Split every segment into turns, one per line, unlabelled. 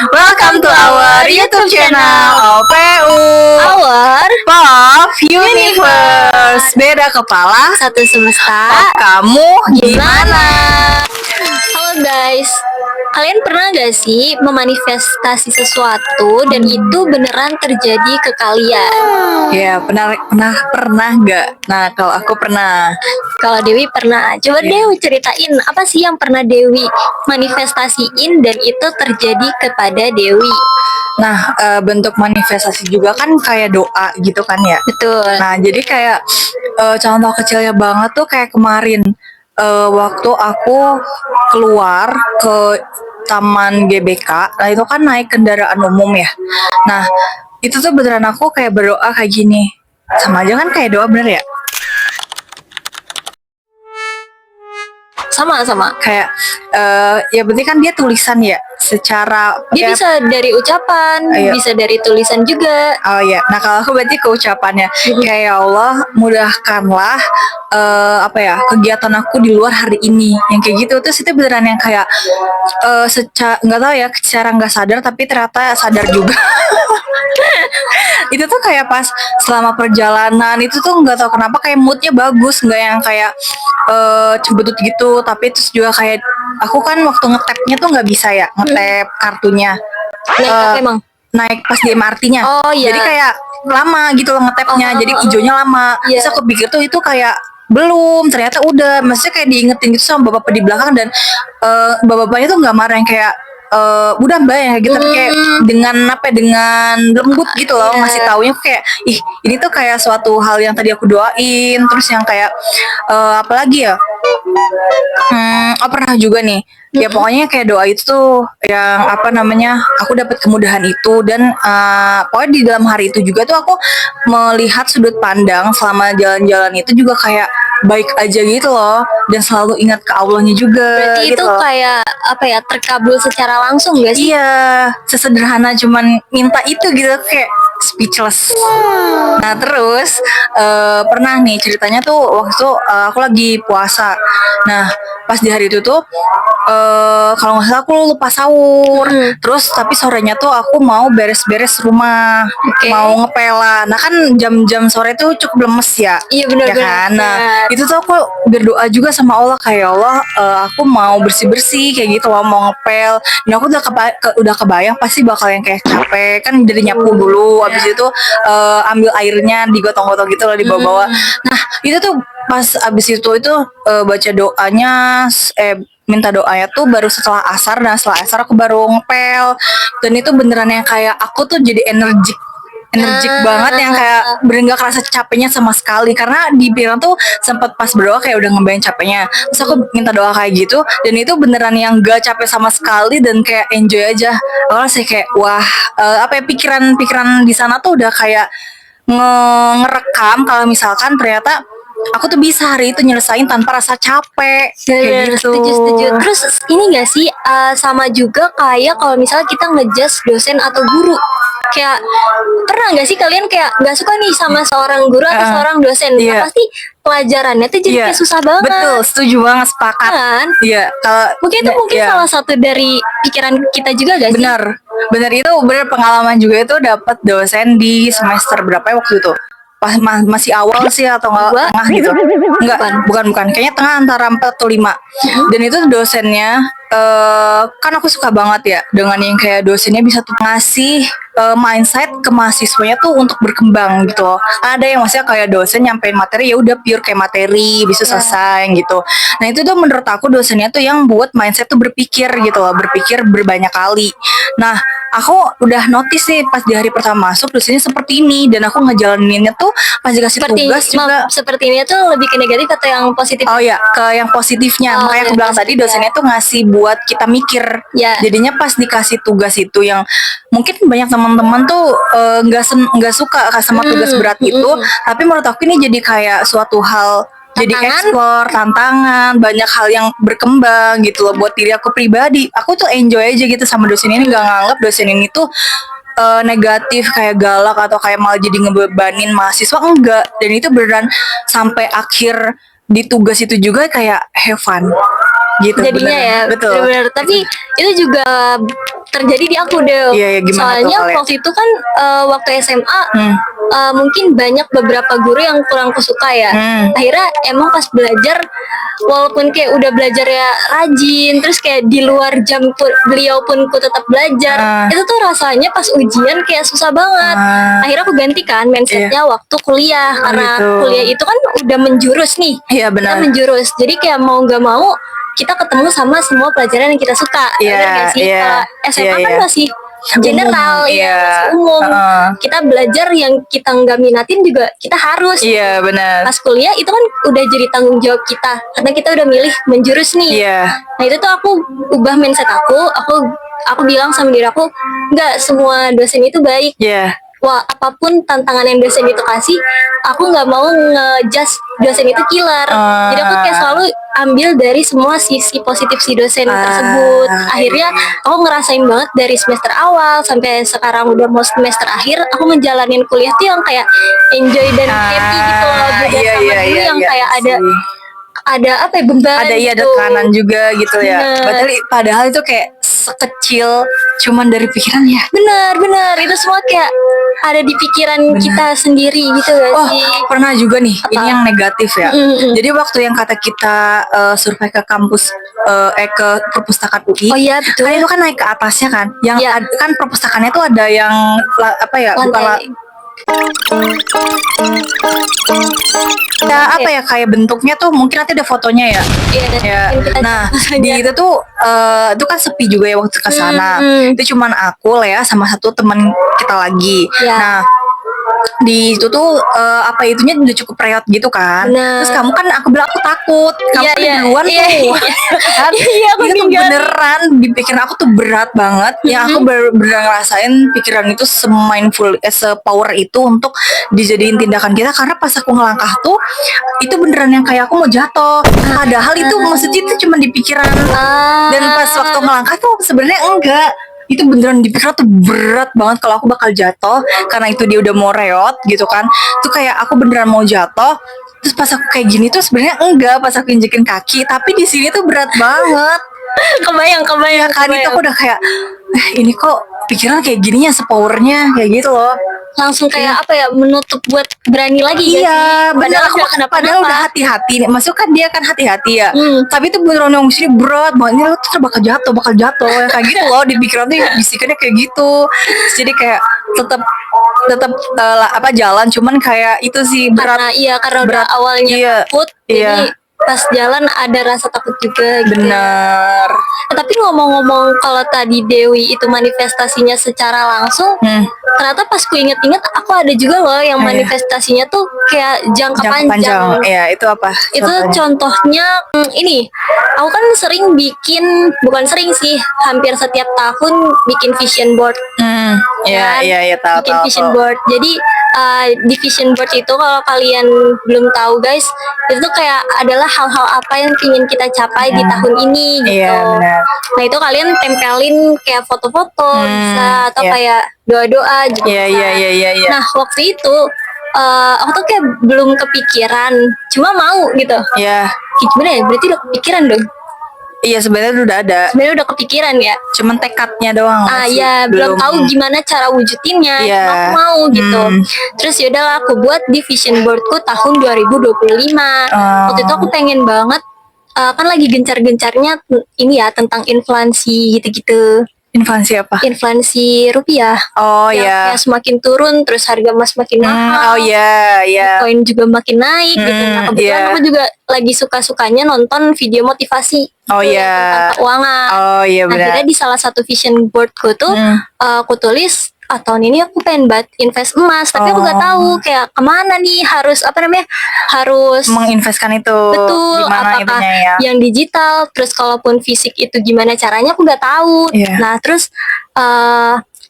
Welcome to our YouTube channel OPU
Our
Pop Universe. Beda kepala,
satu semesta.
kamu gimana?
Halo guys, kalian pernah gak sih memanifestasi sesuatu dan itu beneran terjadi ke kalian?
Ya, pernah nggak? Nah, kalau aku pernah.
Kalau Dewi pernah. Coba Dewi ceritain apa sih yang pernah Dewi manifestasiin dan itu terjadi kepada Dewi.
Nah, bentuk manifestasi juga kan kayak doa gitu kan ya.
Betul.
Nah, jadi kayak contoh kecilnya banget tuh kayak kemarin waktu aku keluar ke Taman GBK, nah itu kan naik kendaraan umum ya. Nah, itu tuh beneran aku kayak berdoa kayak gini. Sama aja kan kayak doa bener ya?
Sama.
Kayak ya berarti kan dia tulisan ya secara
Dia
ya,
bisa dari ucapan,
Iya.
bisa dari tulisan juga.
Oh ya, nah kalau aku berarti ke ucapannya kayak ya Allah mudahkanlah kegiatan aku di luar hari ini yang kayak gitu. Terus itu beneran yang kayak nggak tahu ya, secara nggak sadar tapi ternyata sadar juga. Itu tuh kayak pas selama perjalanan itu tuh nggak tahu kenapa kayak moodnya bagus, nggak yang kayak cembetut gitu. Tapi terus juga kayak aku kan waktu ngetapnya tuh nggak bisa ya ngetap kartunya.
Naik apa emang?
Naik pas di MRT-nya.
Oh iya.
Jadi kayak lama gitu loh ngetapnya. Jadi hijaunya lama.
Iya.
Terus aku pikir tuh itu kayak belum, ternyata udah. Maksudnya kayak diingetin gitu sama bapak di belakang dan bapak-bapaknya tuh nggak marah yang kayak udah mbak ya gitu, tapi kayak dengan lembut gitu loh ngasih taunya kayak ini tuh kayak suatu hal yang tadi aku doain. Terus yang kayak apalagi ya, pernah juga nih ya, pokoknya kayak doa itu tuh yang aku dapat kemudahan itu. Dan pokoknya di dalam hari itu juga tuh aku melihat sudut pandang selama jalan-jalan itu juga kayak baik aja gitu loh, dan selalu ingat ke Allahnya juga.
Berarti
gitu
itu
loh.
kayak apa ya, terkabul secara langsung gak sih?
Iya, sesederhana cuman minta itu gitu, kayak speechless. Nah terus pernah nih ceritanya tuh waktu aku lagi puasa. Nah pas di hari itu tuh kalau nggak salah aku lupa sahur. Terus tapi sorenya tuh aku mau beres-beres rumah, mau ngepela. Nah kan jam-jam sore tuh cukup lemes ya.
Iya benar
Ya kan. Nah itu tuh aku berdoa juga sama Allah kayak Allah, aku mau bersih-bersih kayak gitu loh, mau ngepel. Dan aku udah kebayang pasti bakal yang kayak capek kan, dari nyapu dulu, habis itu ambil airnya digotong-gotong gitu loh, dibawa-bawa. Nah itu tuh pas abis itu baca doanya, minta doanya tuh baru setelah asar. Dan setelah asar aku baru ngepel, dan itu beneran yang kayak aku tuh jadi energik banget, yang kayak bener gak kerasa capeknya sama sekali. Karena dibilang tuh sempat pas berdoa kayak udah ngebayang capeknya. Terus aku minta doa kayak gitu, dan itu beneran yang gak capek sama sekali, dan kayak enjoy aja. Awalnya sih kayak wah, pikiran di sana tuh udah kayak ngerekam kalau misalkan ternyata aku tuh bisa hari itu nyelesain tanpa rasa capek. Kayak gitu.
Setuju. Terus ini gak sih sama juga kayak kalau misalnya kita ngejudge dosen atau guru. Kayak pernah gak sih kalian kayak gak suka nih sama seorang guru atau seorang dosen?
Iya.
Nah, pasti pelajarannya tuh jadi kayak susah banget.
Betul, setuju banget, sepakat.
Kan?
Iya, kalau
Mungkin itu salah satu dari pikiran kita juga gak sih?
Bener itu bener pengalaman juga. Itu dapat dosen di semester berapa ya waktu itu? Pas masih awal sih atau enggak tengah gitu. Bukan. Kayaknya tengah, antara 4 atau 5. Dan itu dosennya kan aku suka banget ya dengan yang kayak dosennya bisa tuh ngasih mindset ke mahasiswanya tuh untuk berkembang gitu loh. Ada yang maksudnya kayak dosen nyampein materi ya udah pure kayak materi bisa selesai gitu. Nah itu tuh menurut aku dosennya tuh yang buat mindset tuh berpikir gitu loh, berpikir berbanyak kali. Nah aku udah notice nih pas di hari pertama masuk dosennya seperti ini, dan aku ngejalaninnya tuh pas dikasih tugas juga
seperti ini tuh lebih ke negatif atau yang positif?
Oh ya, ke yang positifnya. Makanya aku bilang tadi dosennya tuh ngasih buat kita mikir. Jadinya pas dikasih tugas itu yang mungkin banyak teman-teman tuh nggak suka sama tugas berat itu, tapi menurut aku ini jadi kayak suatu hal, jadi explore, tantangan, banyak hal yang berkembang gitu loh buat diri aku pribadi. Aku tuh enjoy aja gitu sama dosen ini, nggak nganggap dosen ini tuh negatif kayak galak atau kayak malah jadi ngebebanin mahasiswa, enggak. Dan itu beneran sampai akhir di tugas itu juga kayak have fun. gitu.
jadinya
bener.
ya.
Betul.
Bener-bener. Tapi itu juga terjadi di aku deh.
Iya, iya, gimana tuh
Soalnya
kalian?
waktu itu kan waktu SMA
Hmm.
mungkin banyak beberapa guru yang kurang kusuka ya. Akhirnya emang pas belajar, walaupun kayak udah belajar ya rajin, terus kayak di luar jam beliau pun ku tetap belajar. Itu tuh rasanya pas ujian kayak susah banget. Akhirnya aku gantikan mindsetnya waktu kuliah, karena
gitu.
kuliah itu kan udah menjurus nih.
Iya, benar.
Kita menjurus, jadi kayak mau nggak mau kita ketemu sama semua pelajaran yang kita suka.
Iya,
Bener nggak sih?
iya,
Kalau SMA
iya,
kan
iya.
masih general,
Umum,
ya
iya.
masih umum. Kita belajar yang kita nggak minatin juga kita harus.
Iya, benar.
Pas kuliah itu kan udah jadi tanggung jawab kita, karena kita udah milih menjurus nih.
Iya.
Nah itu tuh aku ubah mindset aku bilang sama diri aku, nggak semua dosen itu baik.
Iya.
Wah, apapun tantangan yang dosen itu kasih, aku nggak mau ngejudge dosen itu killer. Jadi aku kayak selalu ambil dari semua sisi positif si dosen tersebut. Akhirnya aku ngerasain banget dari semester awal sampai sekarang udah mau semester akhir, aku ngejalanin kuliah tuh yang kayak enjoy dan happy gitu loh. Beda sama dulu yang kayak ada apa ya, beban
ada
gitu.
tekanan juga gitu ya.
Bener.
Padahal itu kayak sekecil cuman dari pikiran ya.
Bener itu semua kayak ada di pikiran kita sendiri gitu gak sih?
Pernah juga nih. Ini yang negatif ya. Jadi waktu yang kata kita survei ke kampus ke perpustakaan UI.
Oh iya betul.
Kan itu kan naik ke atasnya kan. Yang kan perpustakaannya tuh ada yang apa ya?
Lantai.
Apa ya, kayak bentuknya tuh mungkin nanti ada fotonya ya.
Iya.
Nah di itu tuh itu kan sepi juga ya waktu ke sana. Itu cuman aku Lea sama satu teman kita lagi. Nah di itu tuh apa itunya udah cukup reot gitu kan. Terus kamu kan, aku bilang aku takut, kamu kan duluan tuh kan. Itu tuh beneran di pikiran aku tuh berat banget. Yang aku beneran ngerasain pikiran itu se-mindful, se-power itu untuk dijadiin tindakan kita. Karena pas aku ngelangkah tuh itu beneran yang kayak aku mau jatuh. Padahal itu maksudnya itu cuma di pikiran. Dan pas waktu ngelangkah tuh sebenarnya enggak. Itu beneran di pikiran tuh berat banget kalau aku bakal jatuh, karena itu dia udah mau reot gitu kan. Tuh kayak aku beneran mau jatuh. Terus pas aku kayak gini tuh sebenarnya enggak, pas aku injekin kaki, tapi di sini tuh berat banget.
kebayang
Kan itu aku udah kayak ini kok pikiran kayak gininya, sepowernya kayak gitu loh.
Langsung kayak apa ya, menutup buat berani lagi.
Iya,
padahal
aku padahal udah hati-hati nih. Maksudnya kan dia kan hati-hati ya. Tapi itu beneran yang sini berat banget. Ini lo tuh bakal jatuh ya, kayak gitu loh. Di pikiran tuh bisikannya kayak gitu. Jadi kayak tetap jalan, cuman kayak itu sih berat.
Karena
berat.
udah awalnya takut. Jadi pas jalan ada rasa takut juga gitu.
Bener.
Tapi ngomong-ngomong, kalau tadi Dewi itu manifestasinya secara langsung, ternyata pas ku inget-inget aku ada juga loh yang manifestasinya tuh kayak jangka panjang.
Iya, itu apa?
Itu contohnya ini, aku kan sering bikin, bukan sering sih, hampir setiap tahun bikin vision board.
Iya, tahu.
Bikin vision board. Jadi di vision board itu, kalau kalian belum tahu guys, itu tuh kayak adalah hal-hal apa yang ingin kita capai di tahun ini gitu.
Iya, benar.
Nah itu kalian tempelin kayak foto-foto bisa, atau kayak doa-doa juga.
Iya.
Nah waktu itu aku tuh kayak belum kepikiran, cuma mau gitu.
Iya.
Gimana ya? Berarti udah kepikiran dong.
Iya, sebenarnya udah ada.
Sebenarnya udah kepikiran ya.
Cuman tekadnya doang.
Iya, belum tahu gimana cara wujudinnya. Cuma aku mau gitu. Terus yaudahlah aku buat di vision boardku tahun 2025. Waktu itu aku pengen banget, kan lagi gencar-gencarnya ini ya, tentang inflasi gitu-gitu.
Inflasi apa?
Inflasi rupiah.
Oh
yang semakin turun, terus harga emas makin mahal.
Oh iya.
Koin juga makin naik gitu. Nah kebetulan aku juga lagi suka-sukanya nonton video motivasi. Tentang keuangan.
Oh iya benar.
Akhirnya di salah satu vision boardku tuh aku tulis, tahun ini aku pengen invest emas, tapi aku gak tahu kayak kemana nih, harus
menginvestkan itu.
Betul.
Gimana
apakah
ya?
yang digital, terus kalaupun fisik itu gimana caranya aku gak tahu. Nah terus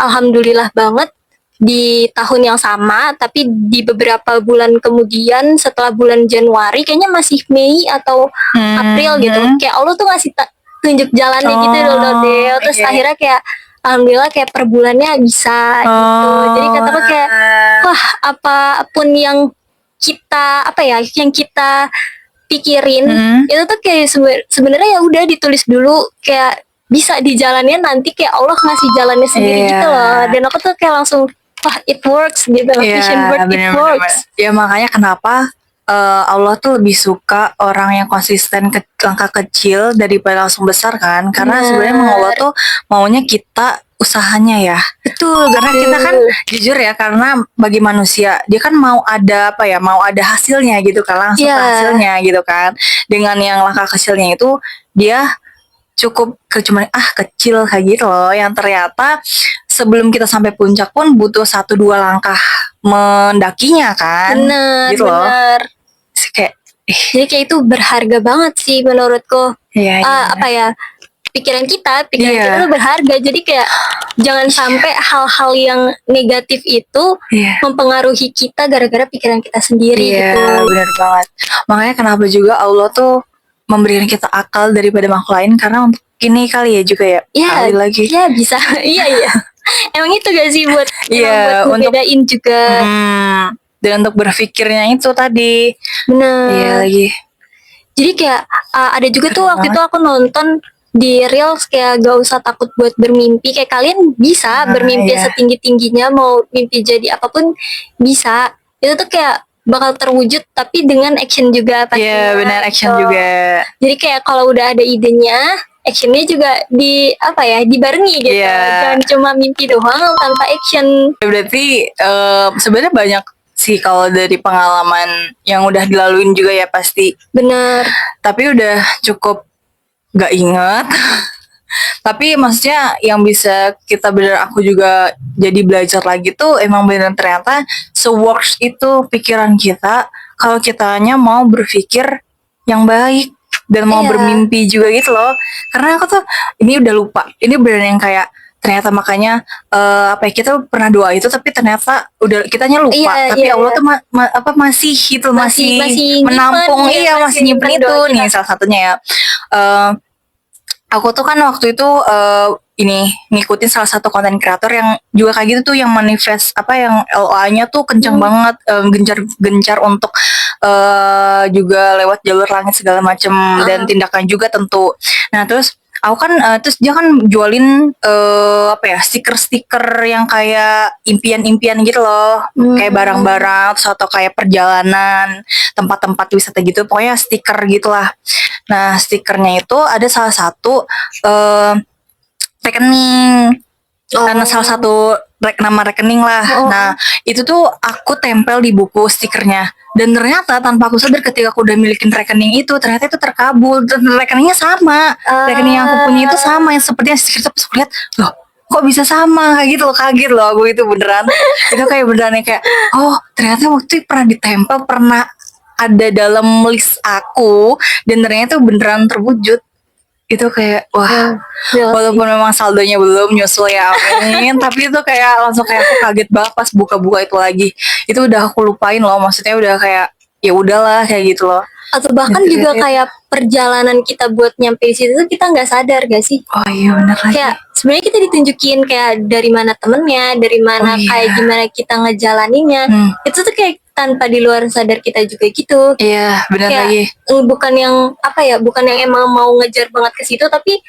alhamdulillah banget di tahun yang sama, tapi di beberapa bulan kemudian, setelah bulan Januari, kayaknya masih Mei atau April gitu, kayak Allah tuh ngasih tunjuk jalannya gitu loh Del. Terus akhirnya kayak alhamdulillah kayak per bulannya bisa gitu. Jadi kata aku kayak, wah apapun yang kita pikirin itu tuh kayak sebenarnya ya udah ditulis dulu, kayak bisa dijalanin nanti, kayak Allah ngasih jalannya sendiri gitu loh. Dan aku tuh kayak langsung wah, it works gitu loh. Vision board it works.
Ya makanya kenapa Allah tuh lebih suka orang yang konsisten ke langkah kecil daripada langsung besar kan, karena sebenarnya Allah tuh maunya kita usahanya ya.
Betul,
karena kita kan jujur ya, karena bagi manusia dia kan mau ada apa ya, mau ada hasilnya gitu kan, langsung ke hasilnya gitu kan. Dengan yang langkah kecilnya itu dia cukup cuman kecil kayak gitu loh, yang ternyata sebelum kita sampai puncak pun butuh 1-2 langkah mendakinya kan.
Bener,
gitu loh.
Kayak jadi kayak itu berharga banget sih menurutku. Apa ya, pikiran kita tuh berharga. Jadi kayak jangan sampai hal-hal yang negatif itu mempengaruhi kita gara-gara pikiran kita sendiri gitu.
Benar banget. Makanya kenapa juga Allah tuh memberikan kita akal daripada makhluk lain, karena untuk ini kali ya juga ya. Kali lagi.
Iya bisa. Iya. Emang itu gak sih buat untuk bedain juga.
Dan untuk berpikirnya itu tadi.
Bener.
Iya lagi.
Jadi kayak ada juga tuh waktu itu aku nonton di Reels, kayak gak usah takut buat bermimpi. Kayak kalian bisa bermimpi setinggi-tingginya, mau mimpi jadi apapun bisa. Itu tuh kayak bakal terwujud, tapi dengan action juga pastinya.
Iya benar, action juga.
Jadi kayak kalau udah ada idenya, actionnya juga dibarengi gitu. Jangan cuma mimpi doang tanpa action.
Berarti sebenarnya banyak sih kalau dari pengalaman yang udah dilaluin juga ya pasti.
Bener.
Tapi udah cukup gak inget. Tapi maksudnya yang bisa kita aku juga jadi belajar lagi tuh emang bener ternyata se-works itu pikiran kita kalau kitanya mau berpikir yang baik dan mau bermimpi juga gitu loh. Karena aku tuh ini udah lupa, ini bener yang kayak ternyata makanya kita pernah doa itu tapi ternyata udah kitanya lupa, tapi Allah tuh masih itu masih menampung, masih nyimpen itu nih salah satunya ya. Aku tuh kan waktu itu ngikutin salah satu konten kreator yang juga kayak gitu tuh, yang manifest yang LOA-nya tuh kencang banget, gencar untuk juga lewat jalur langit segala macem dan tindakan juga tentu. Nah terus aku kan terus dia kan jualin stiker-stiker yang kayak impian-impian gitu loh, kayak barang-barang atau kayak perjalanan, tempat-tempat wisata gitu, pokoknya stiker gitulah. Nah stikernya itu ada salah satu rekening, karena salah satu nama rekening lah. Nah itu tuh aku tempel di buku stikernya, dan ternyata tanpa aku sadar ketika aku udah milikin rekening itu, ternyata itu terkabul, dan rekeningnya sama, rekening yang aku punya itu sama yang sepertinya stiker. Terus aku lihat, loh kok bisa sama kayak gitu loh, kaget loh aku itu beneran. Itu kayak beneran yang kayak ternyata waktu itu pernah ditempel, pernah ada dalam list aku, dan ternyata itu beneran terwujud. Itu kayak walaupun memang saldonya belum nyusul ya amin, tapi itu kayak langsung kayak aku kaget banget pas buka-buka itu lagi. Itu udah aku lupain loh, maksudnya udah kayak ya udahlah kayak gitu loh.
Atau bahkan gitu, juga kayak perjalanan kita buat nyampe situ tuh kita nggak sadar gak sih?
Oh iya benar lagi.
Kayak sebenarnya kita ditunjukin kayak dari mana temennya, dari mana kayak gimana kita ngejalaninnya. Itu tuh kayak tanpa di luar sadar kita juga gitu.
Iya benar lagi.
Bukan yang bukan yang emang mau ngejar banget ke situ, tapi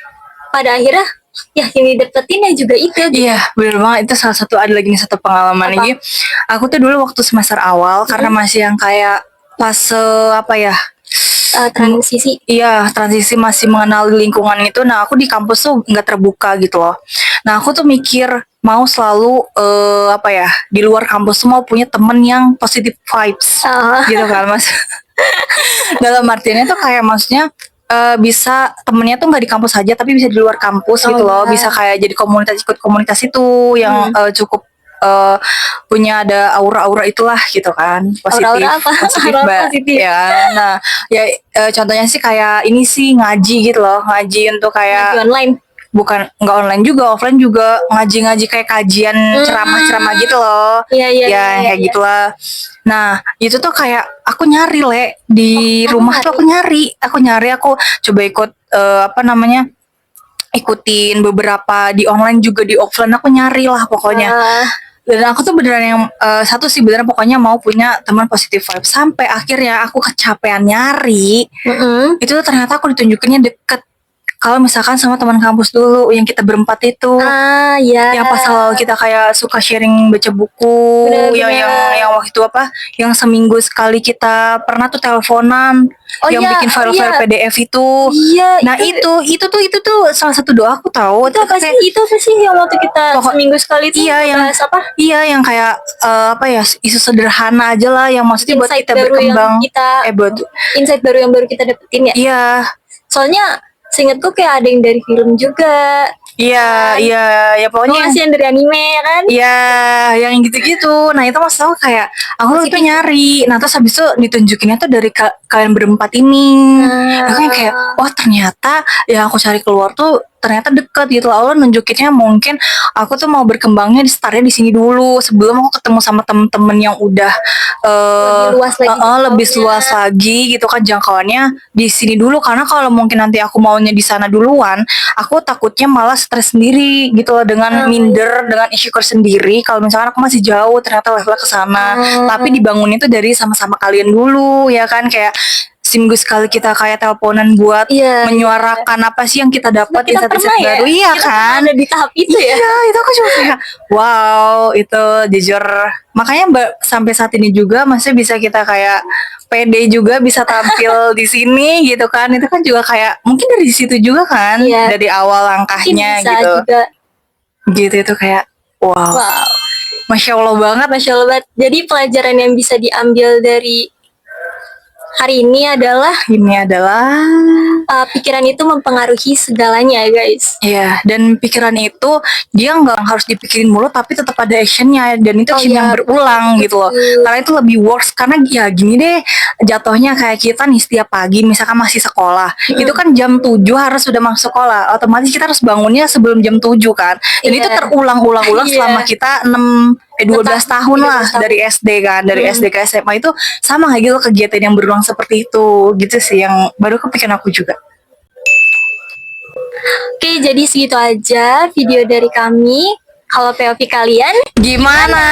pada akhirnya yang didapetinnya juga itu.
Iya benar banget. Itu salah satu, ada lagi nih satu pengalaman lagi. Aku tuh dulu waktu semester awal karena masih yang kayak fase
transisi.
Iya, transisi, masih mengenal lingkungan itu. Nah, aku di kampus tuh nggak terbuka gitu loh. Nah, aku tuh mikir mau selalu di luar kampus tuh mau punya temen yang positive vibes, gitu kan, Mas. Dalam artiannya tuh kayak maksudnya bisa temennya tuh nggak di kampus aja, tapi bisa di luar kampus gitu loh. Bisa kayak jadi ikut komunitas itu yang cukup punya ada aura-aura itulah gitu kan, positif, positif ya. Nah ya contohnya sih kayak ini sih, ngaji gitu loh, ngaji untuk kayak
ngaji online,
bukan, nggak online juga, offline juga, ngaji kayak kajian ceramah gitu loh. Kayak gitulah. Nah itu tuh kayak aku nyari di rumah tuh, aku coba ikut ikutin beberapa di online juga, di offline aku nyari lah pokoknya. Dan aku tuh beneran yang satu sih beneran pokoknya mau punya teman positive vibe. Sampai akhirnya aku kecapean nyari. Itu tuh ternyata aku ditunjukinnya deket. Kalau misalkan sama teman kampus dulu yang kita berempat itu.
Ya.
Yang pas awal kita kayak suka sharing baca buku, yang waktu itu apa? Yang seminggu sekali kita pernah tuh teleponan, yang bikin file-file PDF itu.
Iya.
Nah itu tuh salah satu doa aku tahu.
Itu apa sih? Itu apa sih yang waktu kita seminggu sekali itu
yang
apa?
Iya, yang kayak apa ya, isu sederhana aja lah, yang maksudnya buat kita berkembang. Buat
insight baru yang baru kita dapetin ya.
Iya.
Soalnya seingatku kayak ada yang dari film juga.
Iya, ya pokoknya
yang dari anime kan?
Iya, yang gitu-gitu. Nah itu maksud aku kayak aku itu nyari. Nah terus habis itu ditunjukinnya tuh dari kalian berempat ini. Aku kayak wah ternyata yang aku cari keluar tuh ternyata deket gitu. Allah nunjukinnya mungkin aku tuh mau berkembangnya di startnya di sini dulu sebelum aku ketemu sama temen-temen yang udah lebih luas lagi gitu kan jangkauannya di sini dulu. Karena kalau mungkin nanti aku maunya di sana duluan, aku takutnya malah stres sendiri gitu loh, dengan minder, dengan insecure sendiri kalau misalkan aku masih jauh ternyata levelnya ke sana. Tapi dibangunnya tuh dari sama-sama kalian dulu ya kan, kayak seminggu sekali kita kayak teleponan buat menyuarakan apa sih yang kita dapat di insight baru. Iya kan,
ada di tahap itu ya.
Iya, itu aku cuma kayak wow, itu jujur makanya sampai saat ini juga masih bisa kita kayak pede juga bisa tampil di sini gitu kan. Itu kan juga kayak mungkin dari situ juga kan, dari awal langkahnya gitu.
Juga.
Gitu itu kayak wow. Masya Allah banget.
Jadi pelajaran yang bisa diambil dari hari ini adalah pikiran itu mempengaruhi segalanya guys.
Iya, dan pikiran itu dia nggak harus dipikirin mulu tapi tetap ada actionnya, dan itu action yang berulang gitu loh. Karena itu lebih works, karena ya gini deh, jatuhnya kayak kita nih setiap pagi misalkan masih sekolah, itu kan jam 7 harus sudah masuk sekolah, otomatis kita harus bangunnya sebelum jam 7 kan. Dan itu terulang-ulang selama kita 12 tahun lah dari SD kan, dari SD ke SMA itu sama kayak gitu kegiatan yang berulang seperti itu gitu sih yang baru kepikiran aku juga.
Oke, jadi segitu aja video dari kami. Kalau POV kalian
gimana?